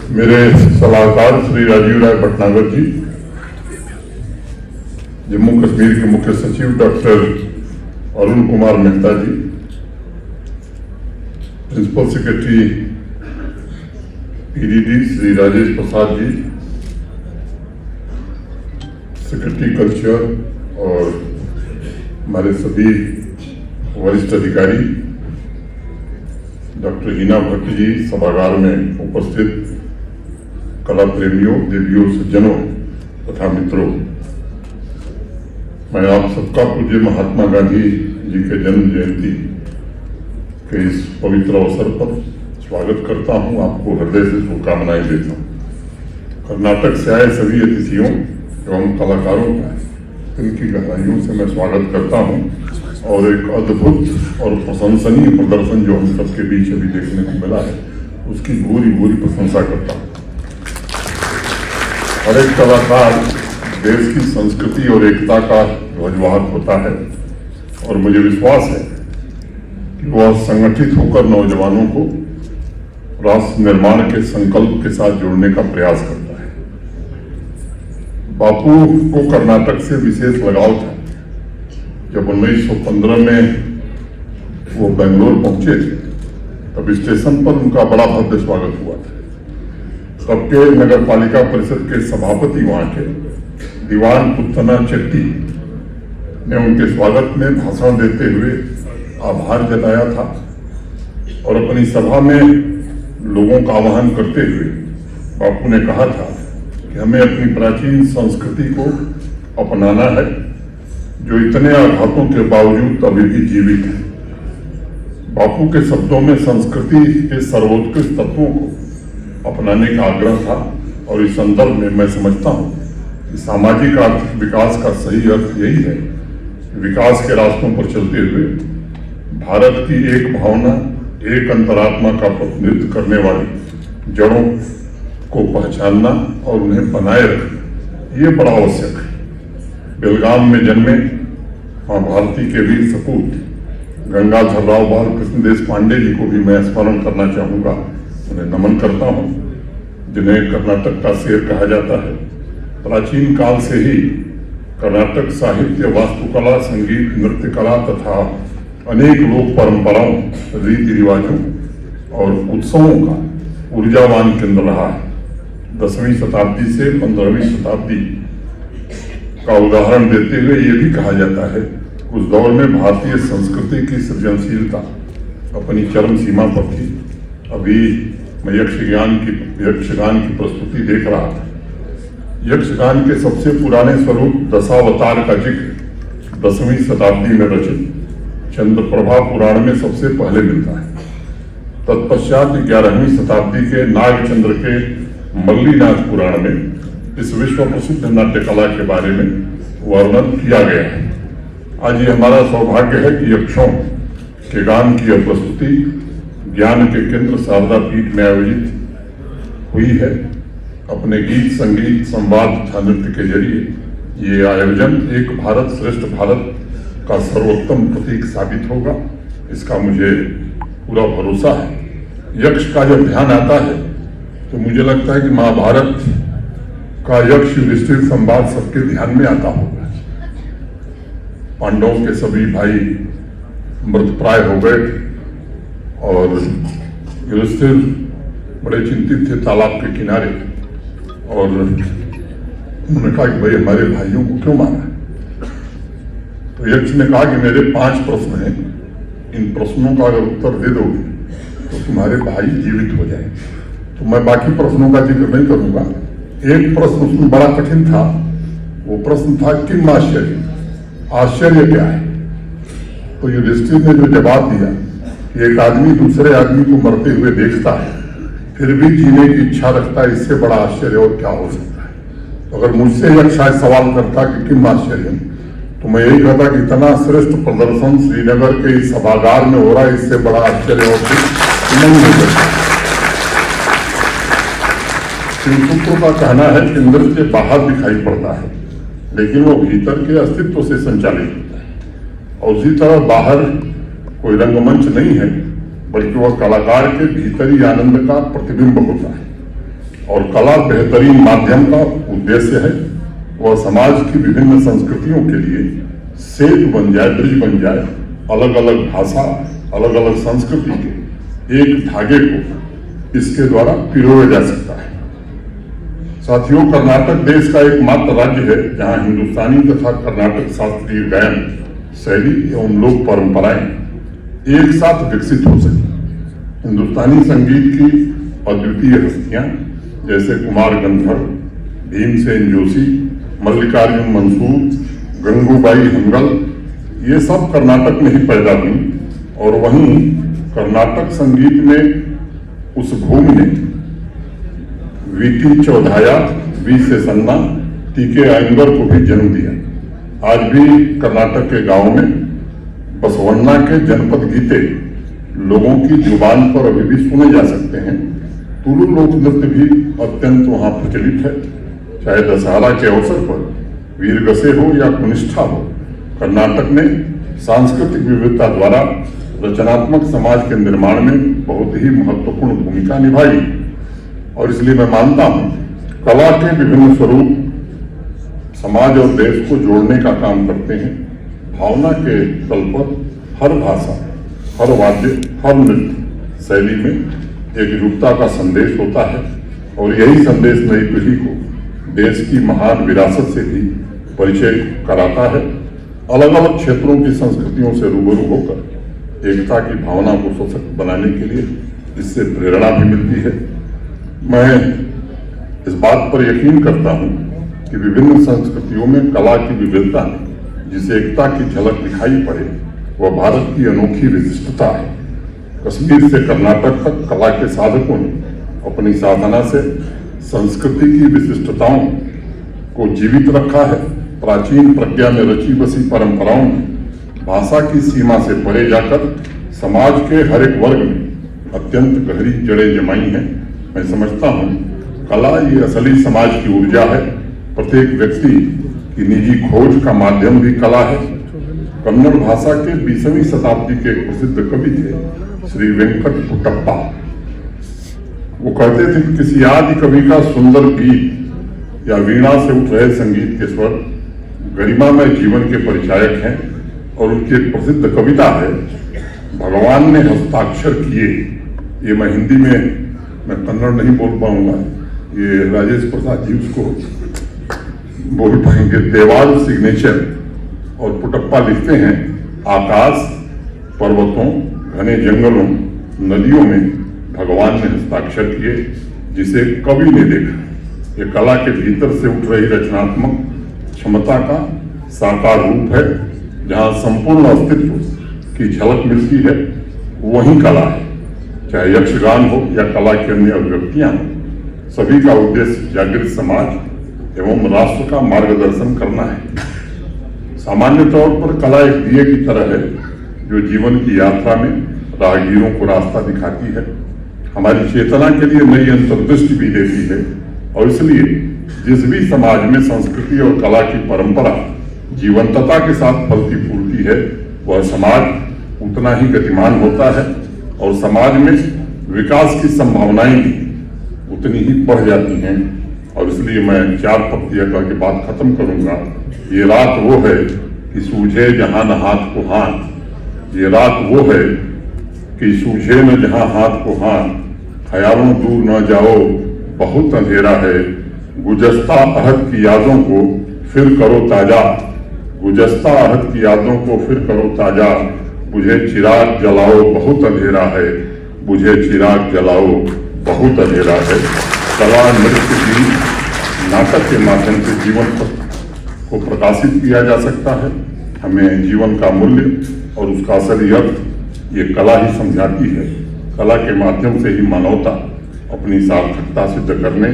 मेरे सलाहकार श्री राजीव राय भटनागर जी, जम्मू कश्मीर के मुख्य सचिव doctor Arun Kumar Mehta ji, principal secretary PDD Shri Rajesh Prasad ji, secretary culture और हमारे सभी वरिष्ठ अधिकारी, डॉक्टर हिना भट्ट जी, सभागार में उपस्थित कला प्रेमियों, देवियों, सज्जनों तथा मित्रों, मैं आप सबका पूज्य महात्मा गांधी जी के जन्म जयंती के इस पवित्र अवसर पर स्वागत करता हूं। आपको हृदय से शुभकामनाएं देता हूं। कर्नाटक से आए सभी अतिथियों एवं कलाकारों का इनकी गहराइयों से मैं स्वागत करता हूं और एक अद्भुत और प्रशंसनीय प्रदर्शन जो हम सबके बीच अभी देखने को मिला है उसकी भूरी भूरी प्रशंसा करता हूं। हर एक कलाकार देश की संस्कृति और एकता का ध्वजवाहक होता है और मुझे विश्वास है कि वह संगठित होकर नौजवानों को राष्ट्र निर्माण के संकल्प के साथ जोड़ने का प्रयास करता है। बापू को कर्नाटक से विशेष लगाव था। जब 1915 में वो बेंगलोर पहुंचे थे तब स्टेशन पर उनका बड़ा भव्य स्वागत हुआ था। तब के नगर पालिका परिषद के सभापति वहां के दीवान पुत्तना चट्टी ने उनके स्वागत में भाषण देते हुए आभार जताया था और अपनी सभा में लोगों का आह्वान करते हुए बापू ने कहा था कि हमें अपनी प्राचीन संस्कृति को अपनाना है जो इतने आघातों के बावजूद अभी भी जीवित है। बापू के शब्दों में संस्कृति के सर्वोत्कृष्ट तत्वों को अपनाने का आग्रह था और इस संदर्भ में मैं समझता हूं कि सामाजिक आर्थिक विकास का सही अर्थ यही है कि विकास के रास्तों पर चलते हुए भारत की एक भावना, एक अंतरात्मा का प्रतिनिधित्व करने वाली जड़ों को पहचानना और उन्हें बनाए रखना ये बड़ा आवश्यक है। बेलगाम में जन्मे मां भारती के वीर सपूत गंगाधर राव बालकृष्ण देशपांडे जी को भी मैं स्मरण करना चाहूंगा, उन्हें नमन करता हूं, जिन्हें कर्नाटक का शेर कहा जाता है। प्राचीन काल से ही कर्नाटक साहित्य, वास्तुकला, संगीत, नृत्य कला तथा अनेक लोक परंपराओं, रीति रिवाजों और उत्सवों का ऊर्जावान केंद्र रहा है। 10वीं शताब्दी से 15वीं शताब्दी का उदाहरण देते हुए ये भी कहा जाता है उस दौर में भारतीय संस्कृति की सृजनशीलता अपनी चरम सीमा पर थी। अभी मैं यक्षगान की प्रस्तुति देख रहा था। यक्षगान के सबसे पुराने स्वरूप दशावतार का जिक्र 10वीं शताब्दी में रचित चंद्रप्रभा पुराण में सबसे पहले मिलता है। तत्पश्चात 11वीं शताब्दी के नागचंद्र के मल्लीनाथ पुराण में इस विश्व प्रसिद्ध नाट्य कला के बारे में वर्णन किया गया है। आज ये हमारा सौभाग्य है कि यक्षों के गान की यह प्रस्तुति ज्ञान के केंद्र शारदा पीठ में आयोजित हुई है। अपने गीत, संगीत, संवाद तथा नृत्य के जरिए ये आयोजन एक भारत श्रेष्ठ भारत का सर्वोत्तम प्रतीक साबित होगा, इसका मुझे पूरा भरोसा है। यक्ष का जब ध्यान आता है तो मुझे लगता है कि महाभारत का यक्ष युधिष्ठिर संवाद सबके ध्यान में आता होगा। पांडवों के सभी भाई मृतप्राय हो गए थे और युधिष्ठिर बड़े चिंतित थे तालाब के किनारे और उन्होंने कहा कि भाई हमारे भाइयों को क्यों मारा? तो यक्ष ने कहा कि मेरे 5 प्रश्न हैं, इन प्रश्नों का अगर उत्तर दे दोगे तो तुम्हारे भाई जीवित हो जाएंगे। तो मैं बाकी प्रश्नों का जिक्र नहीं करूंगा। एक प्रश्न उसमें बड़ा कठिन था, वो प्रश्न था किम आश्चर्य, आश्चर्य क्या है? तो युधिष्ठिर ने जो जवाब दिया कि एक आदमी दूसरे आदमी को मरते हुए देखता है फिर भी जीने की इच्छा रखता है, इससे बड़ा आश्चर्य और क्या हो सकता है? तो अगर मुझसे यह शायद सवाल करता कि किम आश्चर्य, तो मैं यही कहता कि इतना श्रेष्ठ प्रदर्शन श्रीनगर के इस सभागार में हो रहा है, इससे बड़ा आश्चर्य और कुछ नहीं हो सकता। शिवसूत्रों का कहना है कि नृत्य बाहर दिखाई पड़ता है लेकिन वो भीतर के अस्तित्व से संचालित होता है और उसी तरह बाहर कोई रंगमंच नहीं है बल्कि वह कलाकार के भीतरी आनंद का प्रतिबिंब होता है। और कला बेहतरीन माध्यम का उद्देश्य है। वह समाज की विभिन्न संस्कृतियों के लिए सेतु बन जाए, ब्रिज बन जाए। अलग अलग भाषा, अलग अलग संस्कृति के एक धागे को इसके द्वारा पिरोया जा सकता है। साथियों, कर्नाटक देश का एकमात्र राज्य है जहां हिंदुस्तानी तथा कर्नाटक शास्त्रीय गायन शैली एवं लोक परंपराएं एक साथ विकसित हो सकी। हिंदुस्तानी संगीत की अद्वितीय हस्तियां जैसे कुमार गंधर्व, भीमसेन जोशी, मल्लिकार्जुन मंसूर, गंगूबाई हंगल, ये सब कर्नाटक में ही पैदा हुई। और वहीं कर्नाटक संगीत में उस भूमि ने वीटी चौधाया, वी सेसन्ना, टीके आयंगर को भी जन्म दिया। आज भी कर्नाटक के गांवों में बसवन्ना के जनपद गीते लोगों की जुबान पर अभी भी सुने जा सकते हैं। तुलु लोक नृत्य भी अत्यंत वहां प्रचलित है। चाहे दशहरा के अवसर पर वीरगसे हो या कुनिष्ठा हो, कर्नाटक ने सांस्कृतिक विविधता द्वारा रचनात्मक समाज के निर्माण में बहुत ही महत्वपूर्ण भूमिका निभाई। और इसलिए मैं मानता हूं कला के विभिन्न स्वरूप समाज और देश को जोड़ने का काम करते हैं। भावना के तल पर हर भाषा, हर वाद्य, हर नृत्य शैली में एकजुटता का संदेश होता है और यही संदेश नई पीढ़ी को देश की महान विरासत से भी परिचय कराता है। अलग अलग क्षेत्रों की संस्कृतियों से रूबरू होकर एकता की भावना को सशक्त बनाने के लिए इससे प्रेरणा भी मिलती है। मैं इस बात पर यकीन करता हूं कि विभिन्न संस्कृतियों में कला की विविधता में जिसे एकता की झलक दिखाई पड़े वह भारत की अनोखी विशिष्टता है। कश्मीर से कर्नाटक तक कला के साधकों ने अपनी साधना से संस्कृति की विशिष्टताओं को जीवित रखा है। प्राचीन प्रज्ञा में रची बसी परंपराओं ने भाषा की सीमा से परे जाकर समाज के हर एक वर्ग में अत्यंत गहरी जड़ें जमाई हैं। मैं समझता हूँ कला ये असली समाज की ऊर्जा है। प्रत्येक व्यक्ति की निजी खोज का माध्यम भी कला है। कन्नड़ भाषा के 20वीं शताब्दी के प्रसिद्ध कवि थे श्री वेंकट पुट्टप्पा। वो कहते थे कि किसी आदि कवि का सुंदर गीत या वीणा से उठ रहे संगीत के स्वर गरिमामय जीवन के परिचायक हैं। और उनकी एक प्रसिद्ध कविता है, भगवान ने हस्ताक्षर किए। ये मैं हिंदी में, मैं कन्नड़ नहीं बोल पाऊंगा, ये राजेश प्रसाद जी उसको बोल पाएंगे। देवाल सिग्नेचर। और पुट्टप्पा लिखते हैं, आकाश, पर्वतों, घने जंगलों, नदियों में भगवान ने हस्ताक्षर किए जिसे कवि ने देखा। ये कला के भीतर से उठ रही रचनात्मक क्षमता का साकार रूप है। जहाँ संपूर्ण अस्तित्व की झलक मिलती है वही कला है। चाहे यक्षगान हो या कला की अन्य अभिव्यक्तियां हो, सभी का उद्देश्य जागृत समाज एवं राष्ट्र का मार्गदर्शन करना है। सामान्य तौर पर कला एक दिए की तरह है जो जीवन की यात्रा में राहगीरों को रास्ता दिखाती है, हमारी चेतना के लिए नई अंतर्दृष्टि भी देती है। और इसलिए जिस भी समाज में संस्कृति और कला की परंपरा जीवंतता के साथ फलती फूलती है, वह समाज उतना ही गतिमान होता है और समाज में विकास की संभावनाएं भी उतनी ही बढ़ जाती हैं। और इसलिए मैं 4 पंक्तियां कह के बात खत्म करूंगा। ये रात वो है कि सूझे जहां न हाथ को हाथ। ये रात वो है कि सूझे न जहां हाथ को हाथ। ख्यालों दूर न जाओ बहुत अंधेरा है। गुजस्ता अहद की यादों को फिर करो ताजा। गुजस्ता अहद की यादों को फिर करो ताजा। मुझे चिराग जलाओ बहुत अंधेरा है। मुझे चिराग जलाओ बहुत अंधेरा है। कला, नृत्य, गीत, नाटक के माध्यम से जीवन को प्रकाशित किया जा सकता है। हमें जीवन का मूल्य और उसका असली अर्थ ये कला ही समझाती है। कला के माध्यम से ही मानवता अपनी सार्थकता सिद्ध करने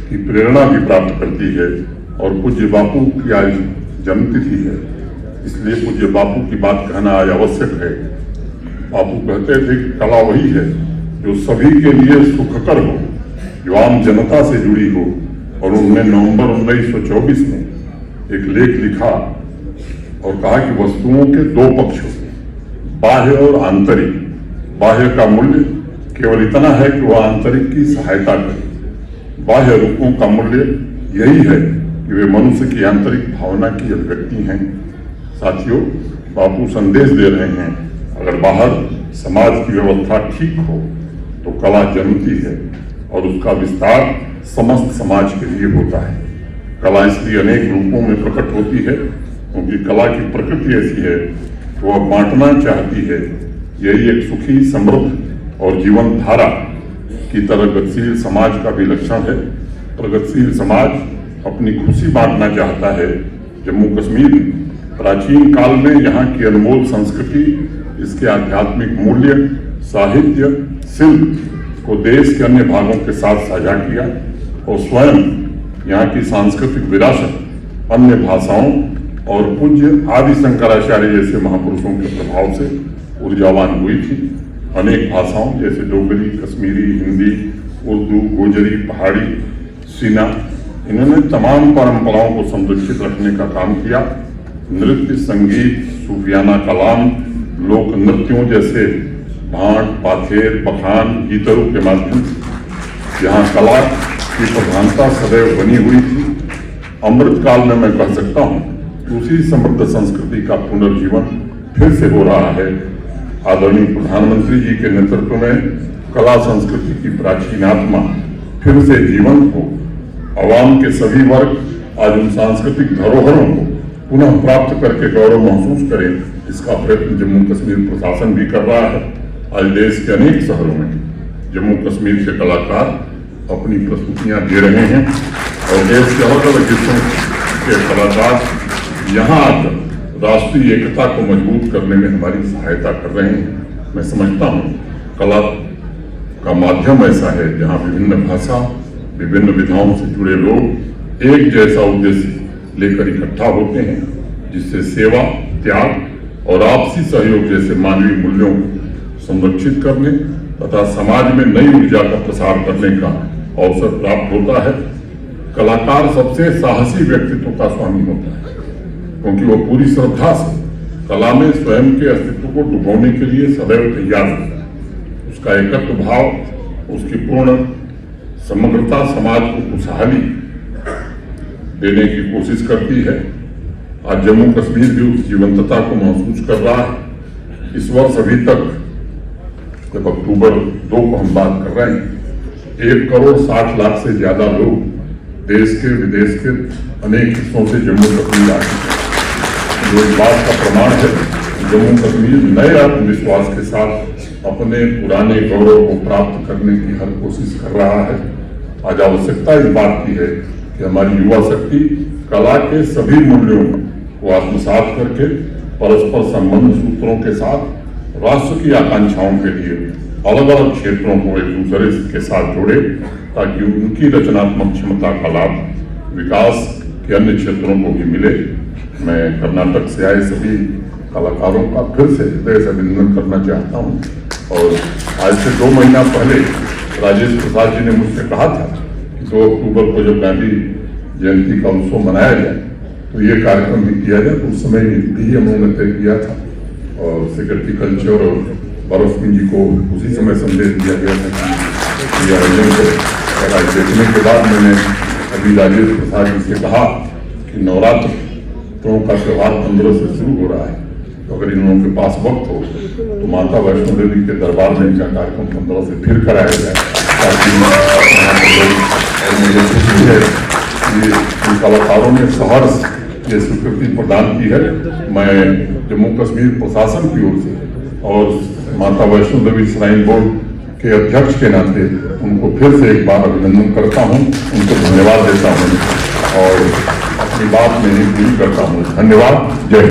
की प्रेरणा भी प्राप्त करती है। और पूज्य बापू की आज जन्मतिथि है, इसलिए पूज्य बापू की बात कहना आज आवश्यक है। बापू कहते थे कि कला वही है जो सभी के लिए सुखकर हो, जो आम जनता से जुड़ी हो। और उन्होंने नवंबर 1924 में एक लेख लिखा और कहा कि वस्तुओं के 2 पक्ष होते हैं, बाह्य और आंतरिक। बाह्य का मूल्य केवल इतना है कि वह आंतरिक की सहायता करे। बाह्य रूपों का मूल्य यही है कि वे मनुष्य की आंतरिक भावना की अभिव्यक्ति हैं। साथियों, बापू संदेश दे रहे हैं, अगर बाहर समाज की व्यवस्था ठीक हो तो कला जन्मती है और उसका विस्तार समस्त समाज के लिए होता है। कला इसलिए अनेक रूपों में प्रकट होती है क्योंकि कला की प्रकृति ऐसी है कि वह बांटना चाहती है। यही एक सुखी, समृद्ध और जीवन धारा की तरह गतिशील समाज का भी लक्षण है। प्रगतिशील समाज अपनी खुशी बांटना चाहता है। जम्मू कश्मीर प्राचीन काल में यहाँ की अनमोल संस्कृति, इसके आध्यात्मिक मूल्य, साहित्य, शिल्प को देश के अन्य भागों के साथ साझा किया और स्वयं यहाँ की सांस्कृतिक विरासत अन्य भाषाओं और पूज्य आदि शंकराचार्य जैसे महापुरुषों के प्रभाव से ऊर्जावान हुई थी। अनेक भाषाओं जैसे डोगरी, कश्मीरी, हिंदी, उर्दू, गोजरी, पहाड़ी, सीना, इन्होंने तमाम परंपराओं को संरक्षित रखने का काम किया। नृत्य, संगीत, सूफियाना कलाम, लोक नृत्यों जैसे भाट, पाथेर, पखान, गीतरों के माध्यम से यहाँ कला की प्रधानता सदैव बनी हुई थी। अमृत काल में मैं कह सकता हूँ उसी समृद्ध संस्कृति का पुनर्जीवन फिर से हो रहा है। आदरणीय प्रधानमंत्री जी के नेतृत्व में कला संस्कृति की प्राचीन आत्मा फिर से जीवंत हो। आवाम के सभी वर्ग आज उन सांस्कृतिक धरोहरों को पुनः प्राप्त करके गौरव महसूस करें, इसका प्रयत्न जम्मू कश्मीर प्रशासन भी कर रहा है। आज देश के अनेक शहरों में जम्मू कश्मीर के कलाकार अपनी प्रस्तुतियां दे रहे हैं और देश के अलग अलग हिस्सों के कलाकार यहाँ आकर राष्ट्रीय एकता को मजबूत करने में हमारी सहायता कर रहे हैं। मैं समझता हूँ कला का माध्यम ऐसा है जहाँ विभिन्न भाषा, विभिन्न विधाओं से जुड़े लोग एक जैसा उद्देश्य लेकर इकट्ठा होते हैं, जिससे सेवा, त्याग और आपसी सहयोग जैसे मानवीय मूल्यों को संरक्षित करने तथा समाज में नई ऊर्जा का प्रसार करने का अवसर प्राप्त होता है। कलाकार सबसे साहसी व्यक्तित्व का स्वामी होता है क्योंकि वह पूरी श्रद्धा से कला में स्वयं के अस्तित्व को डुबोने के लिए सदैव तैयार रहता है। उसका एकत्व भाव, उसकी पूर्ण समग्रता समाज को खुशहाली देने की कोशिश करती है। आज जम्मू कश्मीर भी उस जीवंतता को महसूस कर रहा है। इस वर्ष अभी तक जब अक्टूबर 2 को हम बात कर रहे हैं, 1,60,00,000 से ज्यादा लोग देश के, विदेश के अनेक हिस्सों से जम्मू कश्मीर आए हैं। जो इस बात का प्रमाण है जम्मू कश्मीर नए आत्मविश्वास के साथ अपने पुराने गौरव को प्राप्त करने की हर कोशिश कर रहा है। आज आवश्यकता इस बात की है कि हमारी युवा शक्ति कला के सभी मूल्यों को आत्मसात करके परस्पर संबंध सूत्रों के साथ राष्ट्र की आकांक्षाओं के लिए अलग अलग क्षेत्रों को एक दूसरे के साथ जोड़े ताकि उनकी रचनात्मक क्षमता का लाभ विकास के अन्य क्षेत्रों को भी मिले। मैं कर्नाटक से आए सभी कलाकारों का फिर से हृदय से अभिनंदन करना चाहता हूँ। और आज से 2 महीना पहले राजेश प्रसाद जी ने मुझसे कहा था कि 2 अक्टूबर को जब गांधी जयंती का उत्सव मनाया जाए तो ये कार्यक्रम भी किया जाए। तो उस समय भी हमने तय किया था और सेक्रेटरी कल्चर और बरसमी जी को उसी समय संदेश दिया गया था कि ये आयोजन को देखने के बाद मैंने अभी राजेश प्रसाद जी से कहा कि नवरात्रों का त्यौहार 15 से शुरू हो रहा है, तो अगर इन लोगों के पास वक्त हो तो माता वैष्णो देवी के दरबार में इनका कार्यक्रम 15 से फिर कराया जाए ताकि मुझे खुशी है कि इन कलाकारों ने सहर्ष ये स्वीकृति प्रदान की है। मैं जम्मू कश्मीर प्रशासन की ओर से और माता वैष्णो देवी श्राइन बोर्ड के अध्यक्ष के नाते उनको फिर से एक बार अभिनंदन करता हूं, उनको धन्यवाद देता हूं और अपनी बात में ही पूरी करता हूं। धन्यवाद। जय